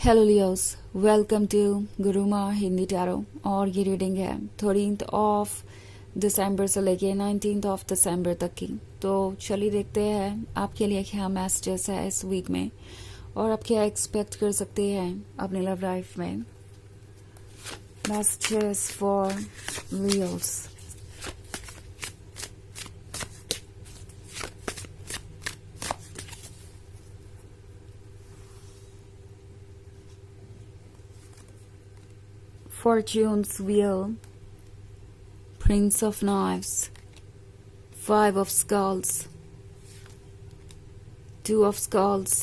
Hello Leos, welcome to Guruma Hindi tarot. और ये reading है 13 ऑफ दिसंबर से लेके 19 ऑफ दिसंबर तक की। तो चलिए देखते हैं आपके लिए क्या मैसेजेस है इस वीक में और आप क्या एक्सपेक्ट कर सकते हैं अपने लव लाइफ में। Messages for Leos. Fortune's Wheel, Prince of Knives, Five of Skulls, Two of Skulls,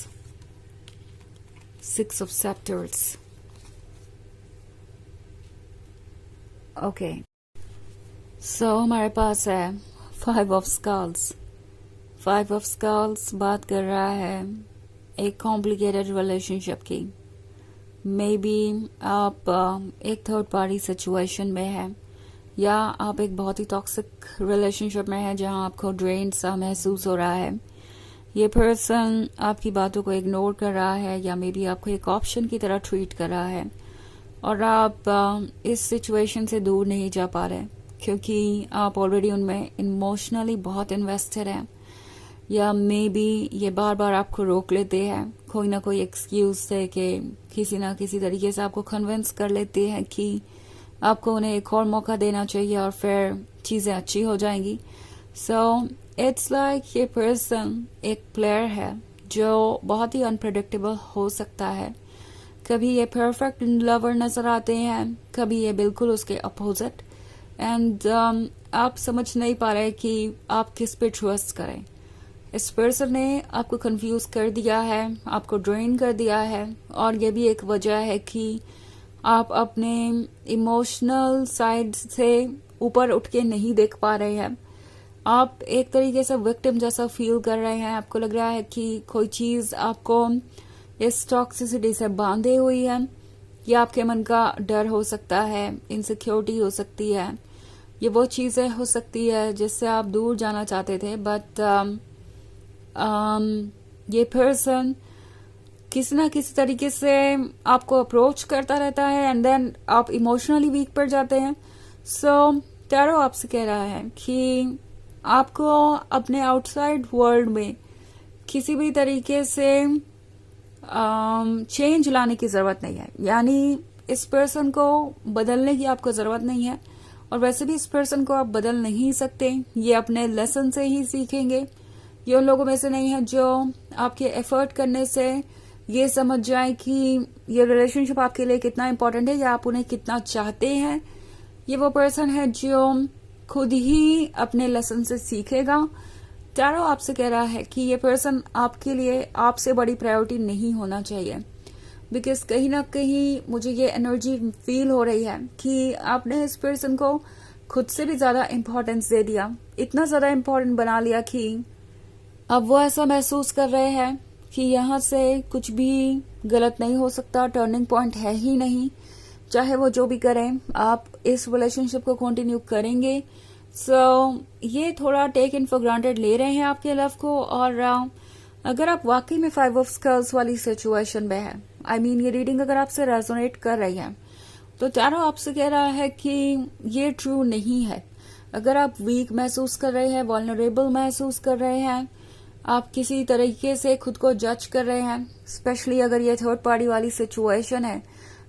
Six of Scepters. Okay. So हमारे पास है Five of Skulls. Five of Skulls बात कर रहा है एक कॉम्प्लिकेटेड रिलेशनशिप की। मे बी आप एक थर्ड पार्टी सिचुएशन में है या आप एक बहुत ही टॉक्सिक रिलेशनशिप में है जहां आपको ड्रेन सा महसूस हो रहा है। ये पर्सन आपकी बातों को इग्नोर कर रहा है या मे बी आपको एक ऑप्शन की तरह ट्रीट कर रहा है और आप इस सिचुएशन से दूर नहीं जा पा रहे क्योंकि आप ऑलरेडी उनमें इमोशनली बहुत इन्वेस्टेड हैं या मे बी ये बार बार आपको रोक लेते हैं कोई ना कोई एक्सक्यूज से कि किसी ना किसी तरीके से आपको कन्विंस कर लेते हैं कि आपको उन्हें एक और मौका देना चाहिए और फिर चीज़ें अच्छी हो जाएंगी। सो इट्स लाइक ये पर्सन एक प्लेयर है जो बहुत ही अनप्रेडिक्टेबल हो सकता है। कभी ये परफेक्ट लवर नजर आते हैं, कभी ये बिल्कुल उसके अपोजिट एंड आप समझ नहीं पा रहे कि आप किस पे ट्रस्ट करें। इस पर्सन ने आपको कंफ्यूज कर दिया है, आपको ड्रेन कर दिया है और ये भी एक वजह है कि आप अपने इमोशनल साइड से ऊपर उठ के नहीं देख पा रहे हैं। आप एक तरीके से विक्टिम जैसा फील कर रहे हैं। आपको लग रहा है कि कोई चीज आपको इस टॉक्सिसिटी से बांधे हुई है या आपके मन का डर हो सकता है, इनसिक्योरिटी हो सकती है, ये वो चीजें हो सकती है जिससे आप दूर जाना चाहते थे बट ये पर्सन किसी ना किसी तरीके से आपको अप्रोच करता रहता है एंड देन आप इमोशनली वीक पड़ जाते हैं। सो टैरो आपसे कह रहा है कि आपको अपने आउटसाइड वर्ल्ड में किसी भी तरीके से चेंज लाने की जरूरत नहीं है, यानी इस पर्सन को बदलने की आपको जरूरत नहीं है और वैसे भी इस पर्सन को आप बदल नहीं सकते। ये अपने लेसन से ही सीखेंगे। ये उन लोगों में से नहीं है जो आपके एफर्ट करने से ये समझ जाए कि ये रिलेशनशिप आपके लिए कितना इम्पोर्टेंट है या आप उन्हें कितना चाहते हैं। ये वो पर्सन है जो खुद ही अपने लेसन से सीखेगा। टैरो आपसे कह रहा है कि ये पर्सन आपके लिए आपसे बड़ी प्रायोरिटी नहीं होना चाहिए बिकॉज कहीं ना कहीं मुझे ये एनर्जी फील हो रही है कि आपने इस पर्सन को खुद से भी ज्यादा इम्पोर्टेंस दे दिया, इतना ज्यादा इम्पोर्टेंट बना लिया कि अब वो ऐसा महसूस कर रहे हैं कि यहाँ से कुछ भी गलत नहीं हो सकता, टर्निंग पॉइंट है ही नहीं। चाहे वो जो भी करें आप इस रिलेशनशिप को कंटिन्यू करेंगे। सो ये थोड़ा टेक इन फॉर ग्रांटेड ले रहे हैं आपके लव को। और अगर आप वाकई में फाइव ऑफ स्कल्स वाली सिचुएशन में है, आई मीन ये रीडिंग अगर आपसे रेजोनेट कर रही है तो टैरो आपसे कह रहा है कि ये ट्रू नहीं है। अगर आप वीक महसूस कर रहे हैं, वल्नरेबल महसूस कर रहे हैं, आप किसी तरीके से खुद को जज कर रहे हैं, स्पेशली अगर ये थर्ड पार्टी वाली सिचुएशन है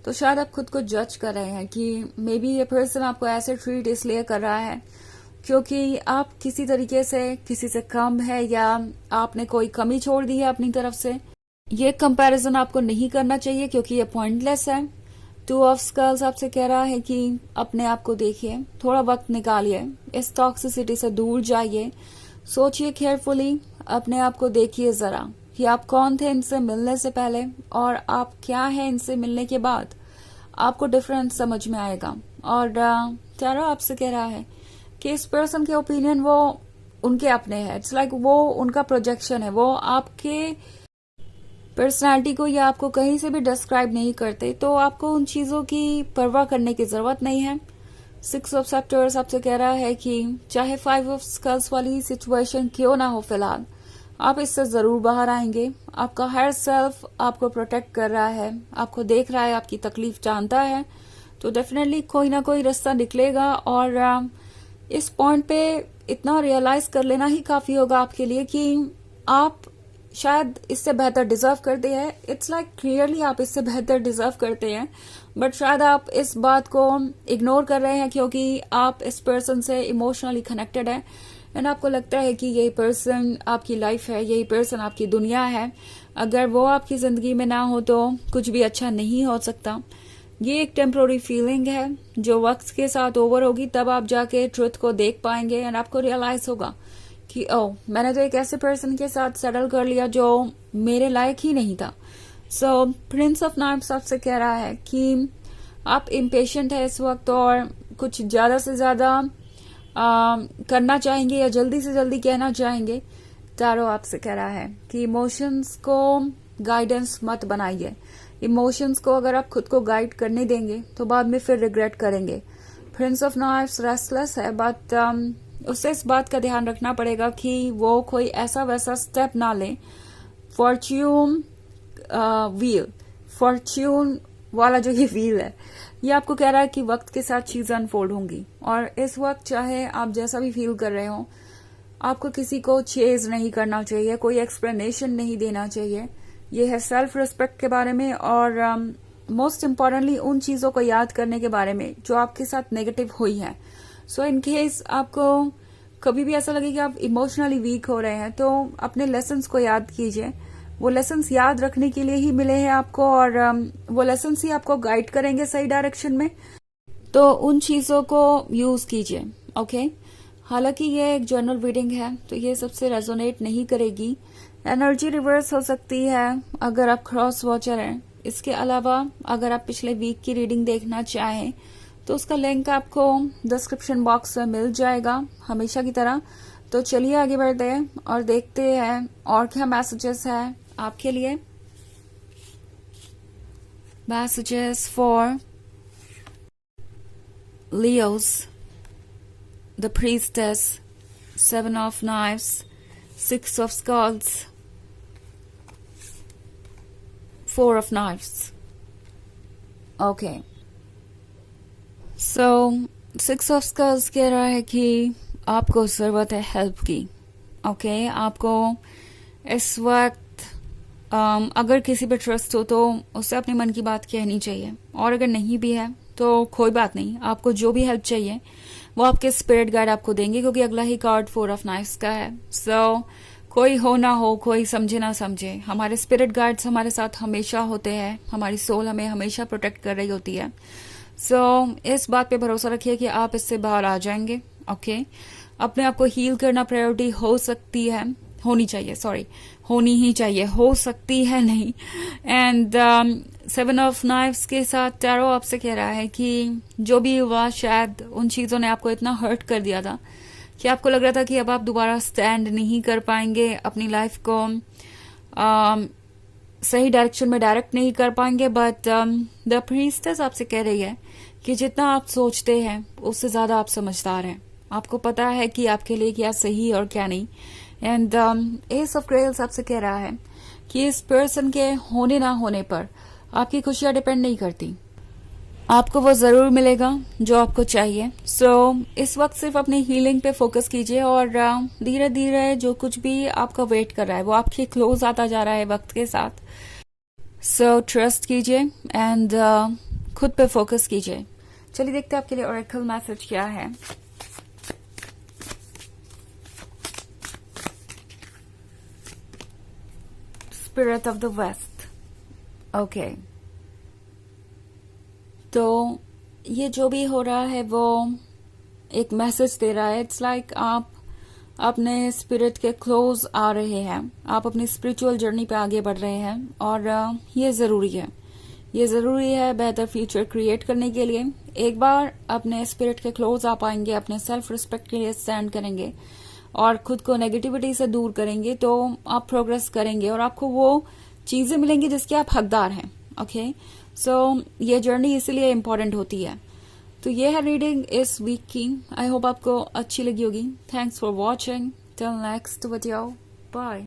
तो शायद आप खुद को जज कर रहे हैं कि मे बी ये पर्सन आपको ऐसे ट्रीट इसलिए कर रहा है क्योंकि आप किसी तरीके से किसी से कम है या आपने कोई कमी छोड़ दी है अपनी तरफ से। ये कंपैरिजन आपको नहीं करना चाहिए क्योंकि ये पॉइंटलेस है। टू ऑफ स्कल्स आपसे कह रहा है कि अपने आप को देखिए, थोड़ा वक्त निकालिए, इस टॉक्सिसिटी से दूर जाइए, सोचिए केयरफुली, अपने आप को देखिए जरा कि आप कौन थे इनसे मिलने से पहले और आप क्या है इनसे मिलने के बाद। आपको डिफरेंस समझ में आएगा। और टैरो आपसे कह रहा है कि इस पर्सन के ओपिनियन वो उनके अपने हैं। इट्स लाइक वो उनका प्रोजेक्शन है, वो आपके पर्सनालिटी को या आपको कहीं से भी डिस्क्राइब नहीं करते, तो आपको उन चीजों की परवाह करने की जरूरत नहीं है। सिक्स ऑफ सेप्टर्स आपसे कह रहा है कि चाहे फाइव ऑफ स्कल्स वाली सिचुएशन क्यों ना हो फिलहाल, आप इससे जरूर बाहर आएंगे। आपका हायर सेल्फ आपको प्रोटेक्ट कर रहा है, आपको देख रहा है, आपकी तकलीफ जानता है, तो डेफिनेटली कोई ना कोई रास्ता निकलेगा। और इस पॉइंट पे इतना रियलाइज कर लेना ही काफी होगा आपके लिए कि आप शायद इससे बेहतर डिजर्व करते हैं। इट्स लाइक क्लियरली आप इससे बेहतर डिजर्व करते हैं, बट शायद आप इस बात को इग्नोर कर रहे हैं क्योंकि आप इस पर्सन से इमोशनली कनेक्टेड हैं एंड आपको लगता है कि यही पर्सन आपकी लाइफ है, यही पर्सन आपकी दुनिया है। अगर वो आपकी जिंदगी में ना हो तो कुछ भी अच्छा नहीं हो सकता। ये एक टेम्पोररी फीलिंग है जो वक्त के साथ ओवर होगी, तब आप जाके ट्रुथ को देख पाएंगे एंड आपको रियलाइज होगा कि ओह, मैंने तो एक ऐसे पर्सन के साथ सेटल कर लिया जो मेरे लायक ही नहीं था। सो प्रिंस ऑफ नाइट्स आपसे कह रहा है कि आप इम्पेशेंट है इस वक्त और कुछ ज्यादा से ज्यादा करना चाहेंगे या जल्दी से जल्दी कहना चाहेंगे। टैरो आपसे कह रहा है कि इमोशंस को गाइडेंस मत बनाइए। इमोशंस को अगर आप खुद को गाइड करने देंगे तो बाद में फिर रिग्रेट करेंगे। प्रिंस ऑफ नाइट्स रेस्टलेस है, बट उससे इस बात का ध्यान रखना पड़ेगा कि वो कोई ऐसा वैसा स्टेप ना ले। फॉर्च्यून व्हील, फॉर्च्यून वाला जो ये व्हील है, ये आपको कह रहा है कि वक्त के साथ चीजें अनफोल्ड होंगी और इस वक्त चाहे आप जैसा भी फील कर रहे हो, आपको किसी को चेज नहीं करना चाहिए, कोई एक्सप्लेनेशन नहीं देना चाहिए। ये है सेल्फ रिस्पेक्ट के बारे में और मोस्ट इम्पोर्टेंटली उन चीजों को याद करने के बारे में जो आपके साथ नेगेटिव हुई है। सो इन केस आपको कभी भी ऐसा लगे कि आप इमोशनली वीक हो रहे हैं तो अपने लेसन्स को याद कीजिए। वो लेसन्स याद रखने के लिए ही मिले हैं आपको और वो लेसन्स ही आपको गाइड करेंगे सही डायरेक्शन में, तो उन चीजों को यूज कीजिए। ओके, हालांकि ये एक जर्नल रीडिंग है तो ये सबसे रेजोनेट नहीं करेगी। एनर्जी रिवर्स हो सकती है अगर आप क्रॉस वॉचर हैं। इसके अलावा अगर आप पिछले वीक की रीडिंग देखना चाहें तो उसका लिंक आपको डिस्क्रिप्शन बॉक्स में मिल जाएगा हमेशा की तरह। तो चलिए आगे बढ़ते हैं और देखते हैं और क्या मैसेजेस है आपके लिए। Messages for Leos, the priestess, 7 of knives, 6 of skulls, 4 of knives. Okay, so 6 of skulls कह रहा है कि आपको जरूरत है हेल्प की। ओके, आपको इस वक्त अगर किसी पे ट्रस्ट हो तो उससे अपने मन की बात कहनी चाहिए, और अगर नहीं भी है तो कोई बात नहीं, आपको जो भी हेल्प चाहिए वो आपके स्पिरिट गाइड आपको देंगे, क्योंकि अगला ही कार्ड 4 ऑफ नाइफ्स का है। सो कोई हो ना हो, कोई समझे ना समझे, हमारे स्पिरिट गाइड्स हमारे साथ हमेशा होते हैं, हमारी सोल हमें हमेशा प्रोटेक्ट कर रही होती है। सो इस बात पे भरोसा रखिए कि आप इससे बाहर आ जाएंगे। ओके, अपने आप को हील करना प्रायोरिटी हो सकती है, होनी चाहिए, सॉरी, होनी ही चाहिए, हो सकती है नहीं। एंड 7 ऑफ नाइफ्स के साथ टैरो आपसे कह रहा है कि जो भी हुआ, शायद उन चीजों ने आपको इतना हर्ट कर दिया था कि आपको लग रहा था कि अब आप दोबारा स्टैंड नहीं कर पाएंगे, अपनी लाइफ को सही डायरेक्शन में डायरेक्ट नहीं कर पाएंगे। बट द प्रीस्टेस आपसे कह रही है कि जितना आप सोचते हैं उससे ज्यादा आप समझदार हैं, आपको पता है कि आपके लिए क्या सही और क्या नहीं। एंड एस ऑफ ग्रेल्स आपसे कह रहा है कि इस पर्सन के होने ना होने पर आपकी खुशियां डिपेंड नहीं करती, आपको वो जरूर मिलेगा जो आपको चाहिए। सो इस वक्त सिर्फ अपनी हीलिंग पे फोकस कीजिए और धीरे धीरे जो कुछ भी आपका वेट कर रहा है वो आपके क्लोज आता जा रहा है वक्त के साथ। सो ट्रस्ट कीजिए एंड खुद पे फोकस कीजिए। चलिए देखते हैं आपके लिए ओरेकल मैसेज क्या है। Spirit of the west. Okay, तो ये जो भी हो रहा है वो एक मैसेज दे रहा है। इट्स लाइक आप अपने स्पिरिट के क्लोज आ रहे हैं, आप अपनी स्पिरिचुअल जर्नी पे आगे बढ़ रहे हैं और ये जरूरी है, ये जरूरी है बेहतर फ्यूचर क्रिएट करने के लिए। एक बार अपने स्पिरिट के क्लोज आ पाएंगे, अपने सेल्फ रिस्पेक्ट के लिए स्टैंड करेंगे और खुद को नेगेटिविटी से दूर करेंगे तो आप प्रोग्रेस करेंगे और आपको वो चीजें मिलेंगी जिसके आप हकदार हैं। ओके, सो ये जर्नी इसीलिए इम्पोर्टेंट होती है। तो ये है रीडिंग इस वीक की। आई होप आपको अच्छी लगी होगी। Thanks for watching. Till next video, bye.